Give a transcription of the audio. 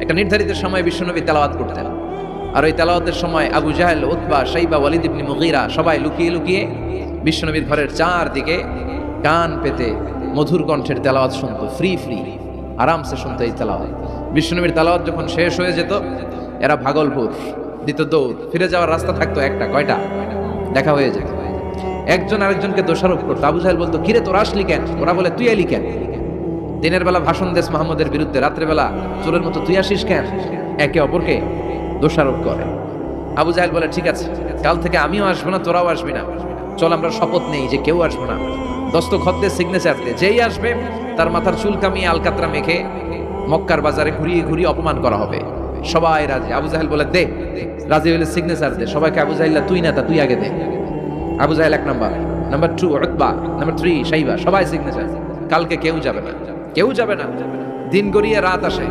একটা নির্ধারিত সময় বিশ্বনবী তেলাওয়াত করতেন, আর ওই তেলাওয়াতের সময় আবু জাহেল, উতবা, শাইবা, ওয়ালিদ ইবনে মুগীরা সবাই লুকিয়ে লুকিয়ে বিশ্বনবীর ঘরের চারদিকে কান পেতে মধুর কণ্ঠের তেলাওয়াত শুনতো, ফ্রি আরামসে শুনতো এই তেলাওয়াত। বিশ্বনবীর তেলাওয়াত যখন শেষ হয়ে যেত, এরা ভাগলপুর দিত দৌড়, ফিরে যাওয়ার রাস্তা থাকতো একটা, কয়টা দেখা হয়ে যেত। একজন আরেকজনকে দোষারোপ করতো। আবু জাহেল বলতো, কিরে তোরা আসলি কেন? ওরা বলে, তুই এলি কেন? দিনের বেলা ভাষণ দেশ মোহাম্মদের বিরুদ্ধে, রাত্রেবেলা চোরের মতো তুই আসিস কেন? একে অপরকে দোষারোপ করে। আবু জাহেল বলে, ঠিক আছে, কাল থেকে আমিও আসবো না, তোরাও আসবি না, চল আমরা শপথ নেই যে কেউ আসবো না, দস্তখত দিয়ে সিগনেচার দিয়ে যেই আসবে তার মাথার চুল কামিয়ে আলকাতরা মেখে মক্কার বাজারে ঘুরিয়ে ঘুরিয়ে অপমান করা হবে। সবাই রাজি। আবু জাহেল বলে, দে, রাজি হইলে সিগনেচার দে। সবাইকে আবু জাহেল, তুই না তা তুই আগে দে। আবু জাহেল 1 নাম্বার, নাম্বার 2 উতবা, নাম্বার 3 শাইবা, সবাই সিগনেচার। কালকে কেউ যাবে না, কেউ যাবে না। দিন গড়িয়ে রাত আসে,